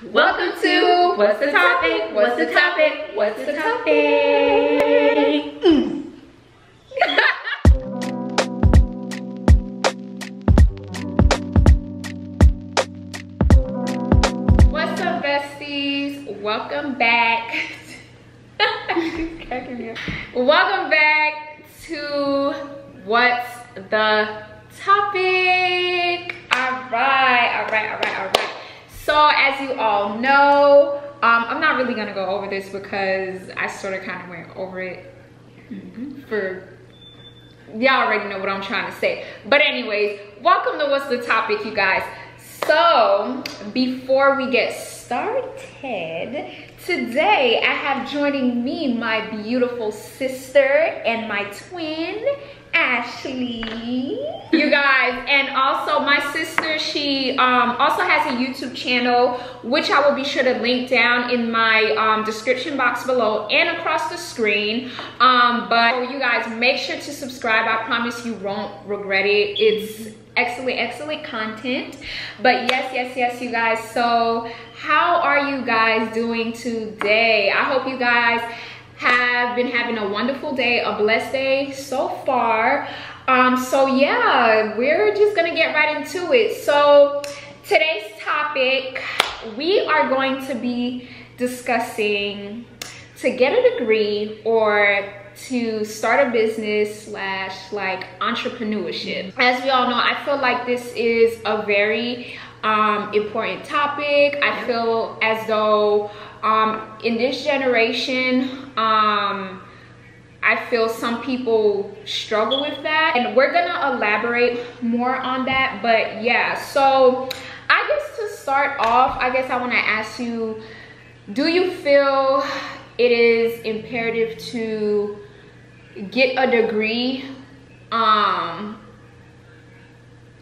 Welcome to What's the Topic? What's the Topic? What's the Topic? What's up, besties? Welcome back. Welcome back to What's the Topic? All right. So as you all know, I'm not really gonna go over this because I sort of kind of went over it for, y'all already know what I'm trying to say. But anyways, welcome to What's the Topic, you guys. So before we get started, today I have joining me my beautiful sister and my twin, Ashley, you guys. And also my sister, she also has a YouTube channel, which I will be sure to link down in my description box below and across the screen. But you guys, make sure to subscribe. I promise you won't regret it. It's excellent content. But yes, you guys, so how are you guys doing today? I hope you guys have been having a wonderful day, a blessed day so far. So yeah, we're just gonna get right into it. So today's topic, we are going to be discussing to get a degree or to start a business / like entrepreneurship. As we all know, I feel like this is a very important topic. I feel as though in this generation, I feel some people struggle with that, and we're gonna elaborate more on that. But yeah, so I guess to start off, I guess I want to ask you, do you feel it is imperative to get a degree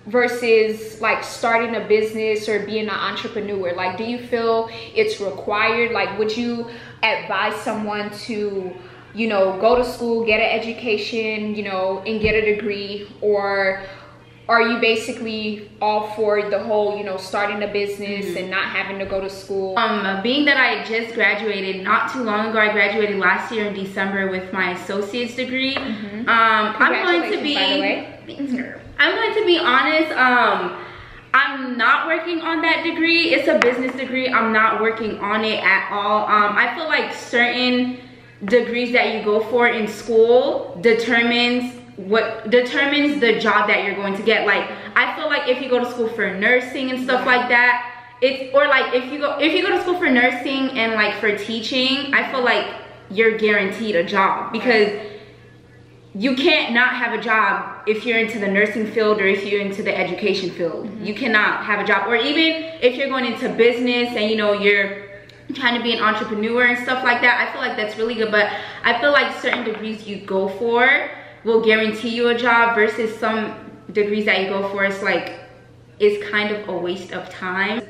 versus like starting a business or being an entrepreneur? Like, do you feel it's required? Like, would you advise someone to, you know, go to school, get an education, you know, and get a degree? Or are you basically all for the whole, you know, starting a business and not having to go to school? Being that I just graduated not too long ago, I graduated last year in December with my associate's degree. I'm going to be, by the way. I'm going to be honest, I'm not working on that degree. It's a business degree. I'm not working on it at all. I feel like certain degrees that you go for in school determines the job that you're going to get. Like, I feel like if you go to school for nursing and stuff like that, it's, or like if you go to school for nursing and like for teaching, I feel like you're guaranteed a job, because you can't not have a job if you're into the nursing field or if you're into the education field. You cannot have a job. Or even if you're going into business and, you know, you're trying to be an entrepreneur and stuff like that, I feel like that's really good. But I feel like certain degrees you go for will guarantee you a job versus some degrees that you go for, it's like, it's kind of a waste of time.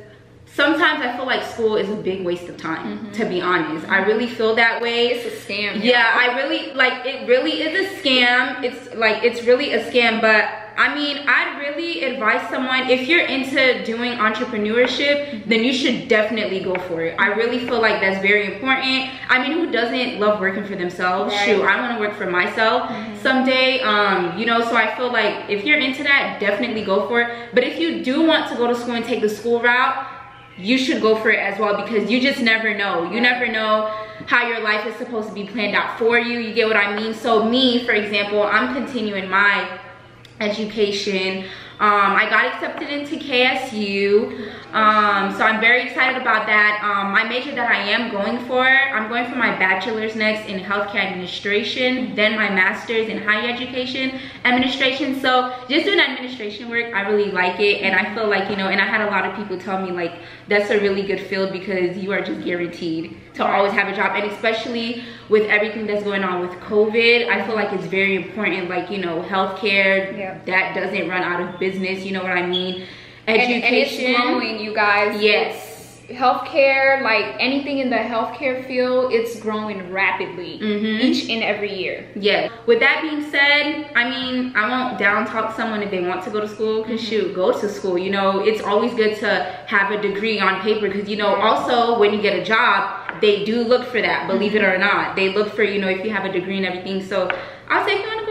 Sometimes I feel like school is a big waste of time, to be honest. I really feel that way. It's a scam. Yeah, I really, like, it really is a scam. It's like, it's really a scam. But I mean, I'd really advise someone, if you're into doing entrepreneurship, then you should definitely go for it. I really feel like that's very important. I mean, who doesn't love working for themselves? Shoot, I want to work for myself someday. You know, so I feel like if you're into that, definitely go for it. But if you do want to go to school and take the school route, you should go for it as well, because you just never know. You never know how your life is supposed to be planned out for you. You get what I mean? So me, for example, I'm continuing my education. I got accepted into KSU, so I'm very excited about that. My major that I am going for, I'm going for my bachelor's next in healthcare administration, then my master's in higher education administration. So just doing administration work, I really like it, and I feel like, you know, and I had a lot of people tell me like that's a really good field because you are just guaranteed to always have a job. And especially with everything that's going on with COVID, I feel like it's very important, like, you know, healthcare, that doesn't run out of business, you know what I mean? Education. And it's growing, you guys. Yes. healthcare, like anything in the healthcare field, it's growing rapidly each and every year. Yeah. With that being said, I mean, I won't down talk someone if they want to go to school, because shoot, go to school. You know, it's always good to have a degree on paper, because you know, also when you get a job, they do look for that, believe it or not. They look for, you know, if you have a degree and everything. So I'll say if you want to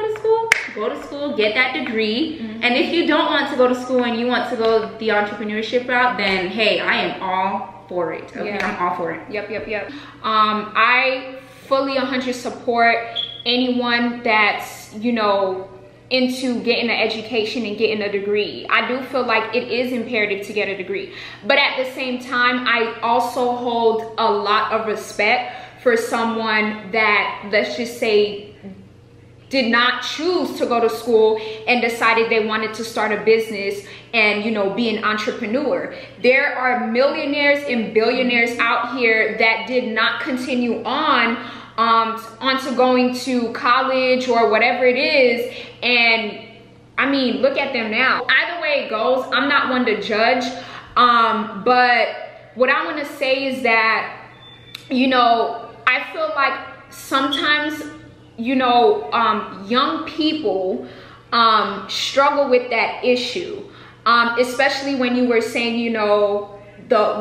go to school, get that degree. And if you don't want to go to school and you want to go the entrepreneurship route, then hey, I am all for it. Okay, I'm all for it. Yep. I fully 100% support anyone that's, you know, into getting an education and getting a degree. I do feel like it is imperative to get a degree, but at the same time, I also hold a lot of respect for someone that, let's just say, did not choose to go to school and decided they wanted to start a business and, you know, be an entrepreneur. There are millionaires and billionaires out here that did not continue onto going to college or whatever it is. And I mean, look at them now. Either way it goes, I'm not one to judge. But what I want to say is that, you know, I feel like sometimes, you know, young people struggle with that issue, especially when you were saying, you know,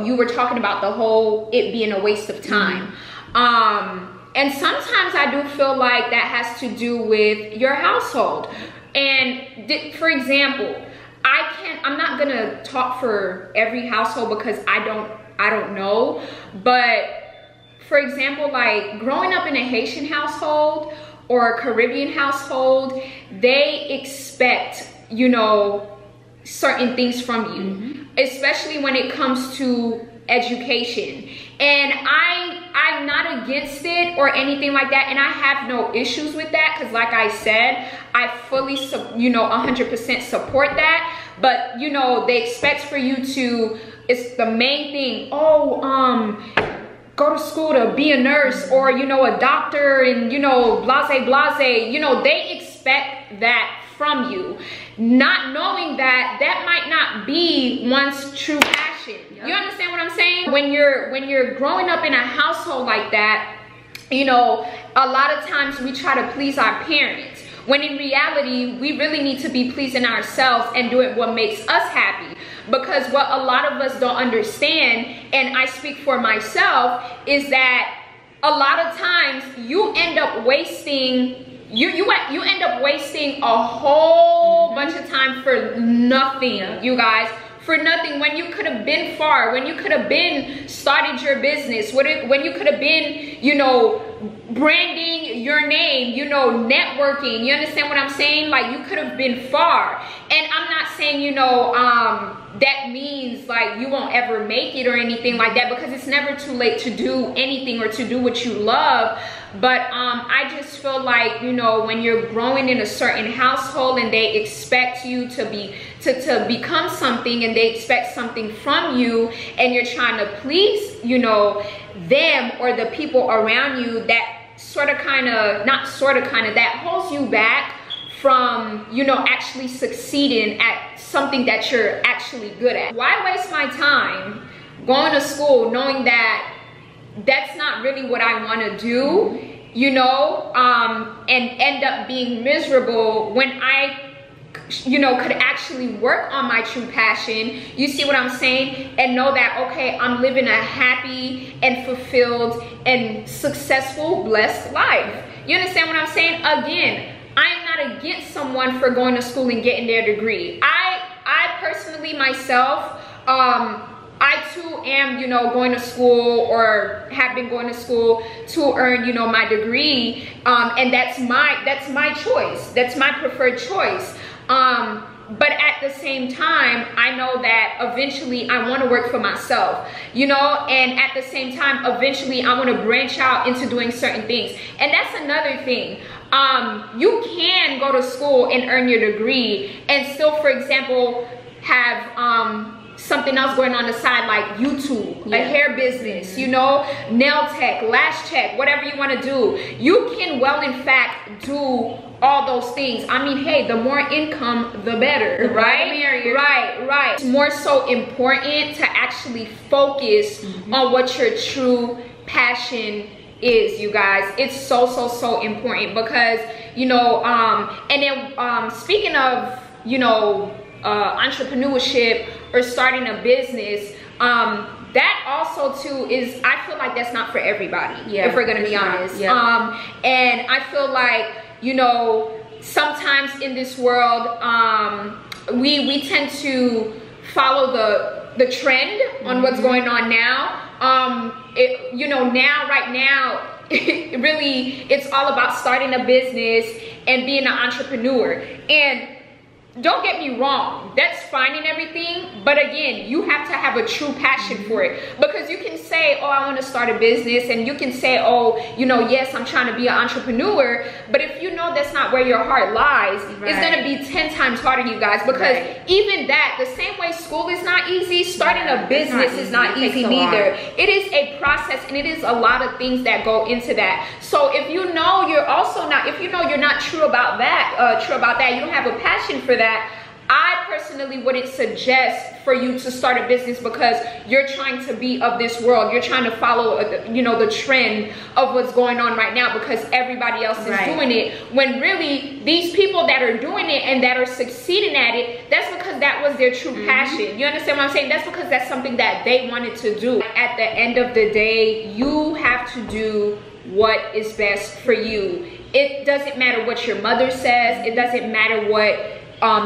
you were talking about the whole it being a waste of time. And sometimes I do feel like that has to do with your household. And for example, I'm not gonna talk for every household because I don't know, but for example, like growing up in a Haitian household or a Caribbean household, they expect, you know, certain things from you, especially when it comes to education. And I'm not against it or anything like that, and I have no issues with that, because like I said, I fully, you know, 100% support that. But you know, they expect for you to, it's the main thing, go to school to be a nurse or, you know, a doctor, and, you know, blase, you know, they expect that from you, not knowing that that might not be one's true passion. You understand what I'm saying? When you're growing up in a household like that, you know, a lot of times we try to please our parents, when in reality, we really need to be pleasing ourselves and doing what makes us happy. Because what a lot of us don't understand, and I speak for myself, is that a lot of times you end up wasting, you end up wasting a whole bunch of time for nothing, you guys. For nothing, when you could have been far, when you could have been started your business, when you could have been, you know, branding your name, you know, networking. You understand what I'm saying? Like, you could have been far. And I'm not saying, you know, that means like you won't ever make it or anything like that, because it's never too late to do anything or to do what you love. But I just feel like, you know, when you're growing in a certain household and they expect you to become something, and they expect something from you, and you're trying to please, you know, them or the people around you, that that holds you back from, you know, actually succeeding at something that you're actually good at. Why waste my time going to school knowing that that's not really what I want to do, you know, and end up being miserable when I, you know, could actually work on my true passion? You see what I'm saying? And know that, okay, I'm living a happy and fulfilled and successful, blessed life. You understand what I'm saying? Again, I'm not against someone for going to school and getting their degree. I personally myself, I too am, you know, going to school, or have been going to school to earn, you know, my degree, and that's my choice. That's my preferred choice. But at the same time, I know that eventually I want to work for myself, you know, and at the same time, eventually I want to branch out into doing certain things. And that's another thing. You can go to school and earn your degree and still, for example, have something else going on the side, like YouTube, a hair business, you know, nail tech, lash tech, whatever you want to do. You can well in fact do all those things. I mean, hey, the more income, the better, right? Right. It's more so important to actually focus on what your true passion is, you guys. It's so important, because you know, and then speaking of, you know, entrepreneurship or starting a business, that also too is, I feel like that's not for everybody, if we're gonna be honest. And I feel like, you know, sometimes in this world, we tend to follow the trend on what's going on now. You know, right now, really, it's all about starting a business and being an entrepreneur. And don't get me wrong, that's fine and everything, but again, you have to have a true passion for it. Because you can say, oh, I want to start a business, and you can say, oh, you know, yes, I'm trying to be an entrepreneur, but if you know that's not where your heart lies, it's going to be 10 times harder, you guys. Because even that, the same way school is not easy, starting a business is not easy neither. It is a process, and it is a lot of things that go into that. So if you know you're also not, if you know you're not true about that, you don't have a passion for that, I personally wouldn't suggest for you to start a business, because you're trying to be of this world. You're trying to follow, you know, the trend of what's going on right now, because everybody else is doing it. When really, these people that are doing it and that are succeeding at it, that's because that was their true passion. You understand what I'm saying? That's because that's something that they wanted to do. At the end of the day, you have to do what is best for you. It doesn't matter what your mother says. It doesn't matter what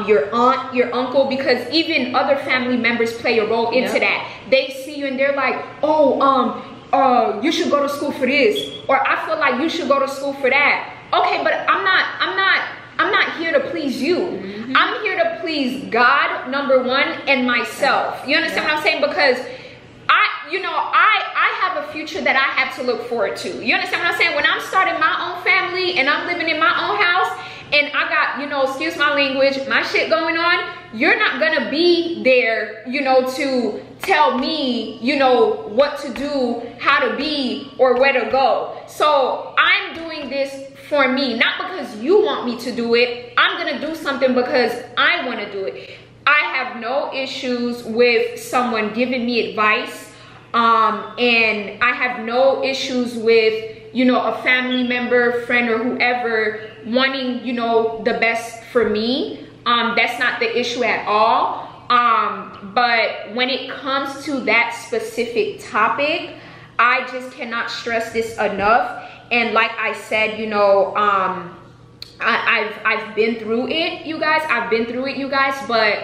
your aunt, your uncle, because even other family members play a role into that. They see you and they're like, oh, you should go to school for this, or I feel like you should go to school for that. Okay, but I'm not here to please you. I'm here to please God, number one, and myself. You understand what I'm saying? Because I have a future that I have to look forward to. You understand what I'm saying? When I'm starting my own family and I'm living in my own house, and I got, you know, excuse my language, my shit going on, you're not gonna be there, you know, to tell me, you know, what to do, how to be, or where to go. So I'm doing this for me, not because you want me to do it. I'm gonna do something because I wanna do it. I have no issues with someone giving me advice, and I have no issues with, you know, a family member, friend, or whoever wanting, you know, the best for me. That's not the issue at all. But when it comes to that specific topic, I just cannot stress this enough. And like I said, you know, I've been through it, you guys. But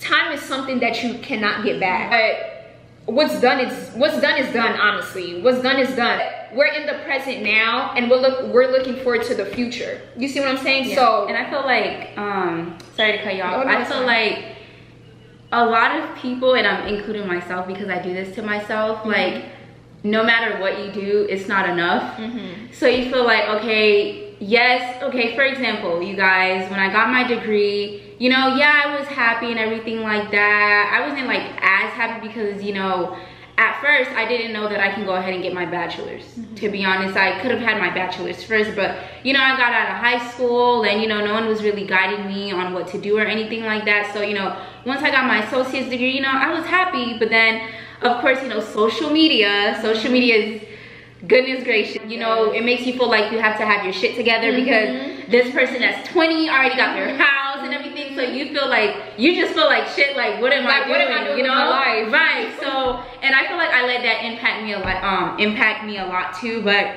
time is something that you cannot get back. But what's done is done, honestly. What's done is done. We're in the present now, and we're looking forward to the future. You see what I'm saying? So, and I feel like, sorry to cut you off. I feel like a lot of people, and I'm including myself because I do this to myself, like, no matter what you do, it's not enough. So you feel like, okay, yes, okay, for example, you guys, when I got my degree, you know, yeah, I was happy and everything like that. I wasn't like as happy because, you know, at first I didn't know that I can go ahead and get my bachelor's. To be honest, I could have had my bachelor's first, but you know, I got out of high school and, you know, no one was really guiding me on what to do or anything like that. So, you know, once I got my associate's degree, you know, I was happy. But then of course, you know, social media is, goodness gracious, you know, it makes you feel like you have to have your shit together because this person that's 20 already got their house and everything. So you just feel like shit, like what am I doing, you know, with my life? Right. So, and I feel like I let that impact me a lot too. But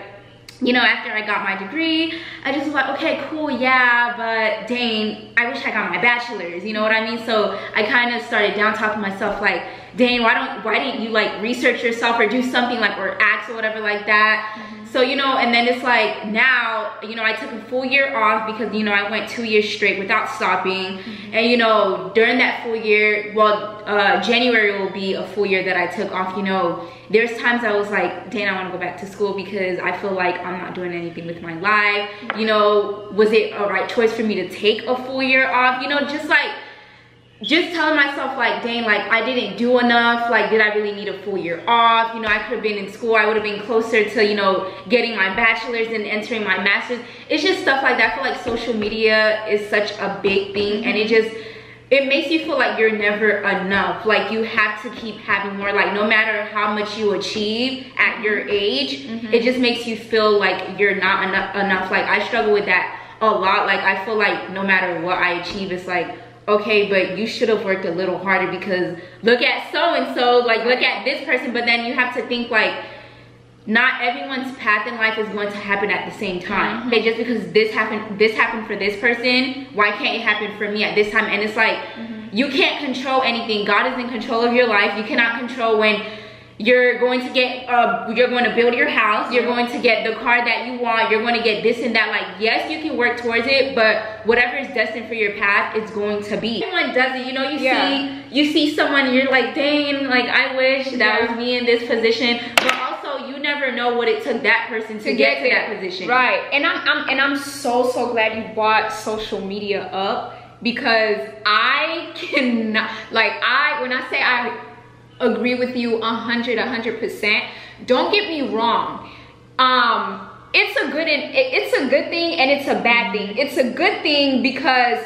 you know, after I got my degree, I just was like, okay, cool, yeah, but dang, I wish I got my bachelor's, you know what I mean? So I kind of started down talking myself like, dang, why didn't you like research yourself or do something like, or act or whatever like that? So, you know, and then it's like now, you know, I took a full year off because, you know, I went 2 years straight without stopping. And, you know, during that full year, well, January will be a full year that I took off, you know, there's times I was like, dang, I want to go back to school because I feel like I'm not doing anything with my life. You know, was it a right choice for me to take a full year off? You know, just like, just telling myself like, dang, like I didn't do enough. Like, did I really need a full year off? You know, I could have been in school. I would have been closer to, you know, getting my bachelor's and entering my master's. It's just stuff like that. I feel like social media is such a big thing, and it makes you feel like you're never enough. Like you have to keep having more. Like no matter how much you achieve at your age, it just makes you feel like you're not enough. Like I struggle with that a lot. Like I feel like no matter what I achieve, it's like, okay, but you should have worked a little harder because look at so-and-so, like look at this person. But then you have to think like, not everyone's path in life is going to happen at the same time. Okay, just because this happened for this person, why can't it happen for me at this time? And it's like, you can't control anything. God is in control of your life. You cannot control when you're going to get, you're going to build your house, you're going to get the car that you want, you're going to get this and that. Like, yes, you can work towards it, but whatever is destined for your path, it's going to be. Everyone does it, you know, you see someone, you're like, dang, like I wish that was me in this position. But also, you never know what it took that person to get to that position. Right, and I'm so glad you brought social media up, because I cannot, like when I say I agree with you 100%. Don't get me wrong. It's a good thing and it's a bad thing. It's a good thing because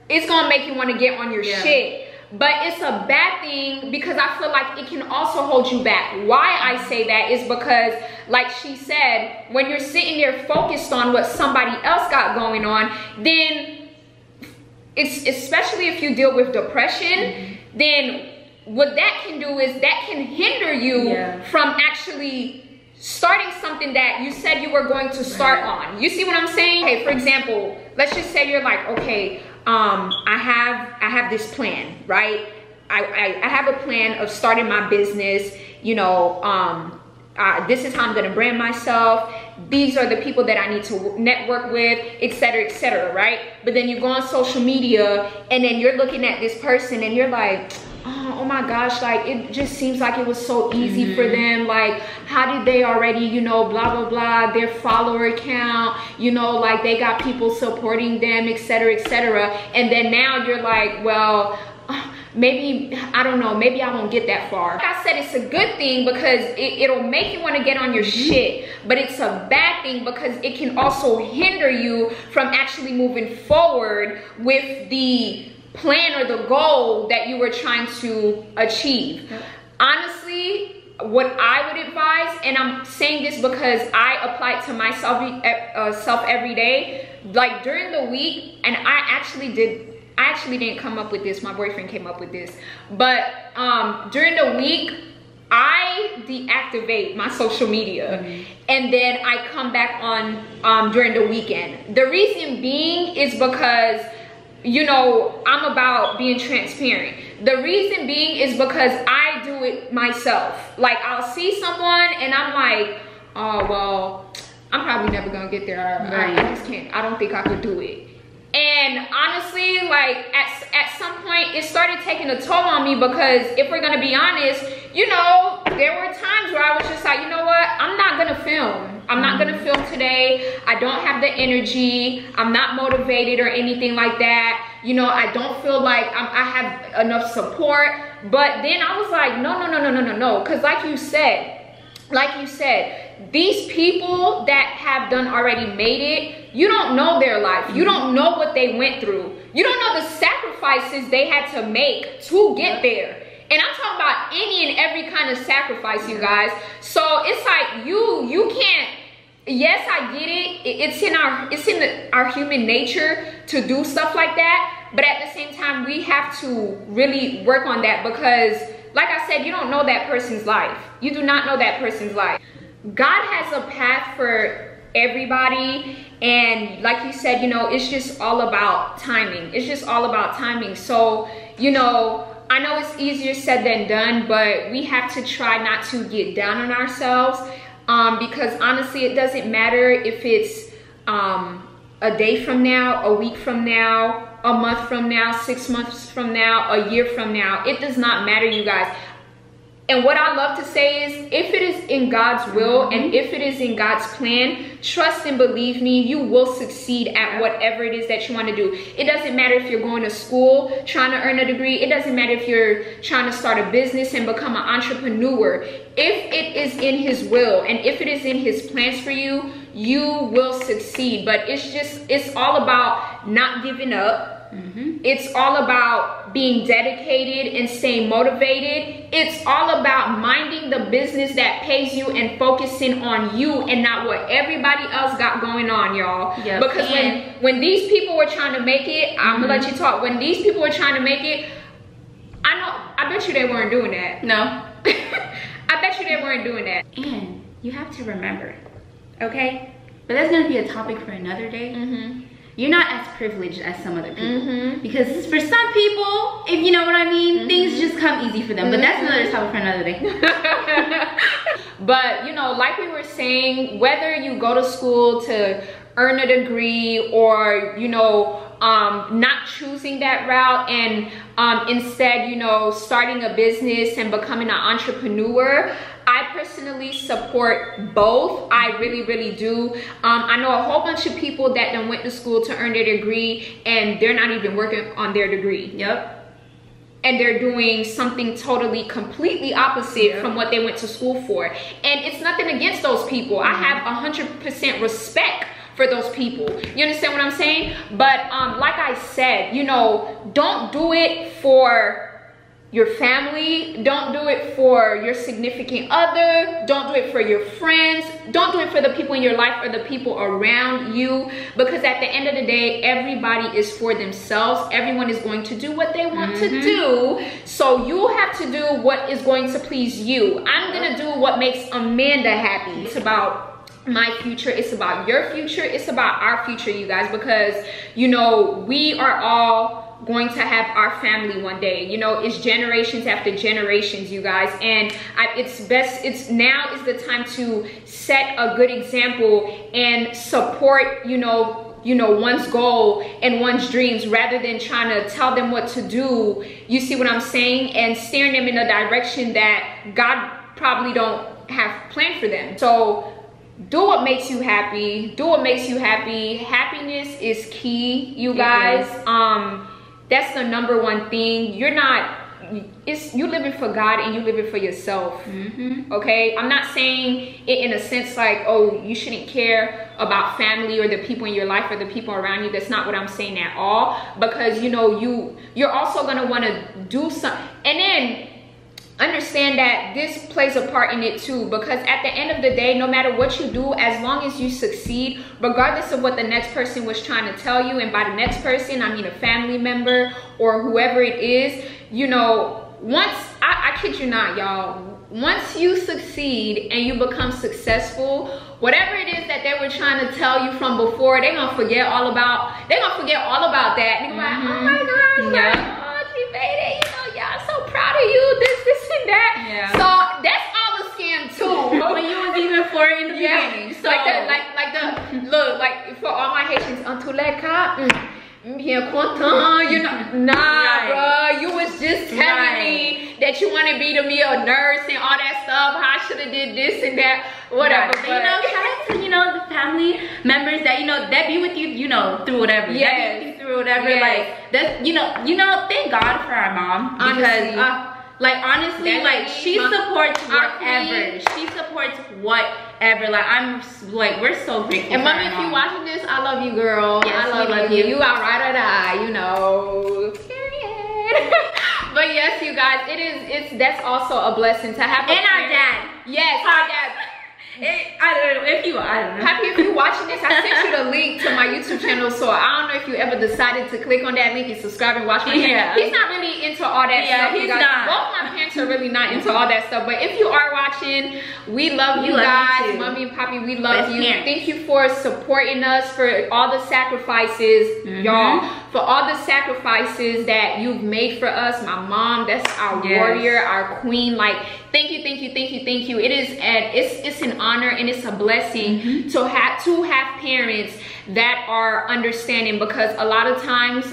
it's gonna make you want to get on your shit. But it's a bad thing because I feel like it can also hold you back. Why I say that is because, like she said, when you're sitting there focused on what somebody else got going on, then it's, especially if you deal with depression, then what that can do is that can hinder you from actually starting something that you said you were going to start on. You see what I'm saying? Okay, for example, let's just say you're like, okay, I have this plan, right? I have a plan of starting my business, you know, this is how I'm gonna brand myself. These are the people that I need to network with, etc., right? But then you go on social media and then you're looking at this person and you're like, oh my gosh, like it just seems like it was so easy for them. Like, how did they already, you know, blah blah blah, their follower count, you know, like they got people supporting them, etc. And then now you're like, well, maybe, I don't know, maybe I won't get that far. Like I said, it's a good thing because it'll make you want to get on your shit, but it's a bad thing because it can also hinder you from actually moving forward with the plan or the goal that you were trying to achieve. Honestly, what I would advise, and I'm saying this because I apply it to myself every day, like during the week, and I actually didn't come up with this, my boyfriend came up with this, but during the week I deactivate my social media and then I come back on during the weekend. The reason being is because, you know, I'm about being transparent. The reason being is because I do it myself. Like, I'll see someone and I'm like, oh, well, I'm probably never gonna get there. I just can't. I don't think I could do it. And honestly, like at some point, it started taking a toll on me because if we're gonna be honest, you know, there were times where I was just like, you know what, I'm not gonna film. I'm not gonna film today. I don't have the energy. I'm not motivated or anything like that. You know, I don't feel like I have enough support. But then I was like, no. Because like you said, these people that have done already made it, you don't know their life. You don't know what they went through. You don't know the sacrifices they had to make to get there. And I'm talking about any and every kind of sacrifice, you guys. So it's like you can't, yes, I get it. It's in our human nature to do stuff like that. But at the same time, we have to really work on that because, like I said, you don't know that person's life. You do not know that person's life. God has a path for everybody, and like you said, you know, it's just all about timing. It's just all about timing. So, you know, I know it's easier said than done, but we have to try not to get down on ourselves, because honestly, it doesn't matter if it's a day from now, a week from now, a month from now, 6 months from now, a year from now. It does not matter, you guys. And what I love to say is, if it is in God's will and if it is in God's plan, trust and believe me, you will succeed at whatever it is that you want to do. It doesn't matter if you're going to school trying to earn a degree. It doesn't matter if you're trying to start a business and become an entrepreneur. If it is in his will and if it is in his plans for you, you will succeed. But it's all about not giving up. It's all about being dedicated and staying motivated. It's all about minding the business that pays you and focusing on you and not what everybody else got going on, y'all. Because when these people were trying to make it, I'm gonna let you talk. When these people were trying to make it, I bet you they weren't doing that. No. I bet you they weren't doing that. And you have to remember, okay? But that's gonna be a topic for another day. You're not as privileged as some other people. Because for some people, if you know what I mean, things just come easy for them. But that's another topic for another day. But, you know, like we were saying, whether you go to school to earn a degree or, you know, not choosing that route and instead, you know, starting a business and becoming an entrepreneur, I personally support both. I really, really do. I know a whole bunch of people that done went to school to earn their degree and they're not even working on their degree. And they're doing something totally, completely opposite from what they went to school for. And it's nothing against those people. I have 100% respect for those people. You understand what I'm saying? But like I said, you know, don't do it for your family, don't do it for your significant other, don't do it for your friends, don't do it for the people in your life or the people around you, because at the end of the day, everybody is for themselves. Everyone is going to do what they want to do, so you have to do what is going to please you. I'm gonna do what makes Amanda happy. It's about my future, it's about your future, it's about our future, you guys, because, you know, we are all going to have our family one day. You know, it's generations after generations, you guys, and now is the time to set a good example and support, you know, one's goal and one's dreams, rather than trying to tell them what to do. You see what I'm saying? And steering them in a direction that God probably don't have planned for them. So do what makes you happy. Do what makes you happy. Happiness is key, you guys. That's the number one thing. You living for God and you living for yourself. Okay, I'm not saying it in a sense like, oh, you shouldn't care about family or the people in your life or the people around you. That's not what I'm saying at all, because, you know, you're also gonna want to do something, and then understand that this plays a part in it too, because at the end of the day, no matter what you do, as long as you succeed, regardless of what the next person was trying to tell you, and by the next person, I mean a family member or whoever it is, you know, once, I kid you not, y'all, once you succeed and you become successful, whatever it is that they were trying to tell you from before, they're gonna forget all about that. They're like, oh my gosh, you made it, you know, y'all so proud of you, this and that. So that's all a scam too. When you was even for it in the beginning. So like for all my Haitians, en tous les cas, bien content, you know, bro, you was just telling me that you wanted me to be a nurse and all that stuff, how I should have did this and that, whatever. But, you know, shout out to, you know, the family members that, you know, that be with you, you know, through whatever. That be with you through whatever. Like, that's, you know, thank God for our mom, because like, honestly, like, she supports whatever. She supports whatever. Like, I'm like, we're so grateful. And mommy, if you watching this, I love you, girl. Yes, I love you. You are ride or die, you know. Period. But yes, you guys, that's also a blessing to have. And our dad. Yes, our dad. I don't know. Happy if you're watching this. I sent you the link to my YouTube channel, so I don't know if you ever decided to click on that link and subscribe and watch my channel. He's not really into all that stuff. He's not. Both my parents are really not into all that stuff. But if you are watching, we love you guys. Mommy and Poppy, we love you. Thank you for supporting us, for all the sacrifices, y'all, for all the sacrifices that you've made for us. My mom, that's our warrior, our queen. Like, thank you, thank you, thank you, thank you. It is it's an honor and it's a blessing to have parents that are understanding, because a lot of times,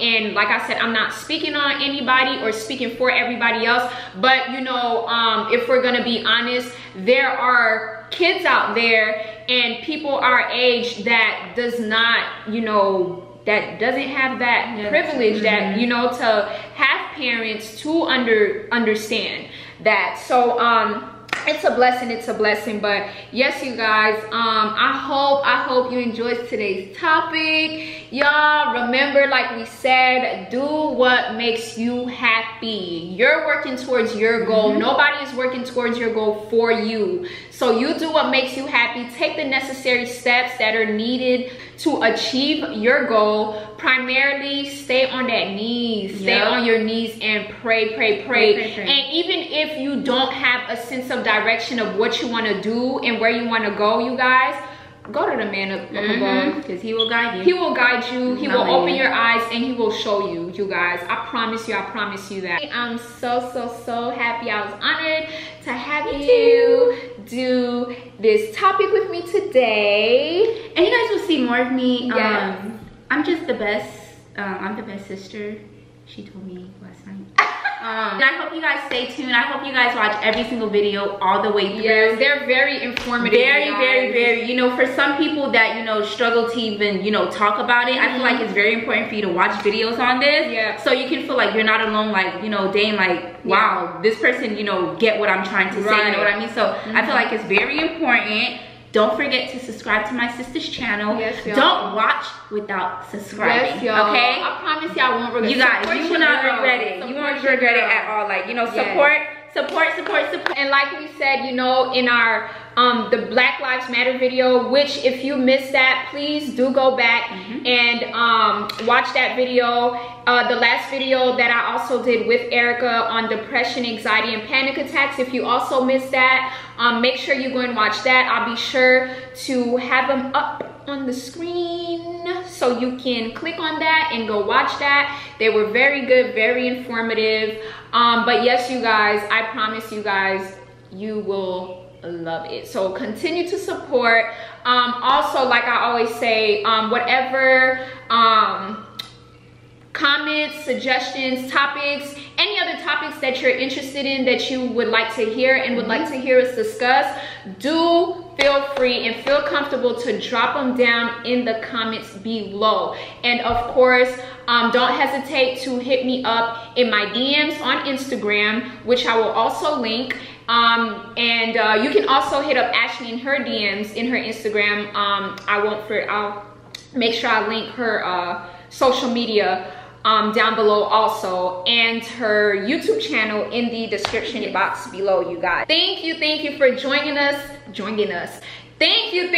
and like I said, I'm not speaking on anybody or speaking for everybody else, but you know, if we're gonna be honest, there are kids out there and people our age that does not, you know, that doesn't have that privilege, that, you know, to have parents to understand that. So it's a blessing. But yes, you guys, I hope you enjoyed today's topic. Y'all remember, like we said, do what makes you happy. You're working towards your goal. Nobody is working towards your goal for you. So you do what makes you happy. Take the necessary steps that are needed to achieve your goal. Primarily, stay on that knees. Stay on your knees and pray. And even if you don't have a sense of direction of what you want to do and where you want to go, you guys, go to the man up above, because he will guide you. He will guide you. He will open your eyes and he will show you, you guys. I promise you that. I'm so happy. I was honored to have you do this topic with me today. And you guys will see more of me. I'm just the best. I'm the best sister, she told me last night. And I hope you guys stay tuned. I hope you guys watch every single video all the way through. Yes, they're very informative. Very, you know, for some people that, you know, struggle to even, you know, talk about it, I feel like it's very important for you to watch videos on this. So you can feel like you're not alone, like, you know, dang, like, wow, this person, you know, get what I'm trying to say, you know what I mean? So I feel like it's very important. Don't forget to subscribe to my sister's channel. Don't watch without subscribing. Okay? I promise y'all won't regret it. You guys, you will not regret it. You won't regret it at all. Like, you know, support. And like we said, you know, in our the Black Lives Matter video, which if you missed that, please do go back and watch that video. The last video that I also did with Erica on depression, anxiety, and panic attacks. If you also missed that, make sure you go and watch that. I'll be sure to have them up on the screen so you can click on that and go watch that. They were very good, very informative. But yes, you guys, I promise you guys, you will love it. So continue to support. Also, like I always say, whatever comments, suggestions, topics, any other topics that you're interested in that you would like to hear and would like to hear us discuss, do feel free and feel comfortable to drop them down in the comments below. And of course, don't hesitate to hit me up in my DMs on Instagram, which I will also link. And you can also hit up Ashley in her DMs in her Instagram. I'll make sure I link her social media down below also, and her YouTube channel in the description box below, you guys. Thank you for joining us. Thank you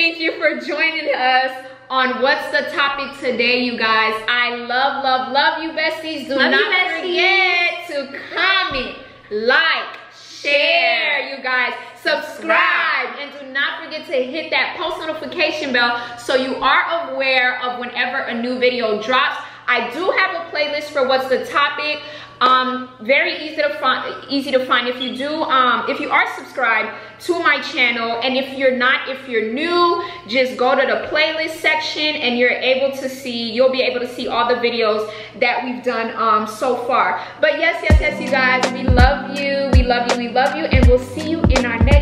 for joining us on What's the Topic today, you guys. I love you, besties. Do not forget to comment, like, share, you guys, subscribe, and do not forget to hit that post notification bell so you are aware of whenever a new video drops. I do have a playlist for What's the Topic. Very easy to find. If you do, if you are subscribed to my channel, and if you're not, if you're new, just go to the playlist section and you'll be able to see all the videos that we've done so far. But yes, you guys, we love you, and we'll see you in our next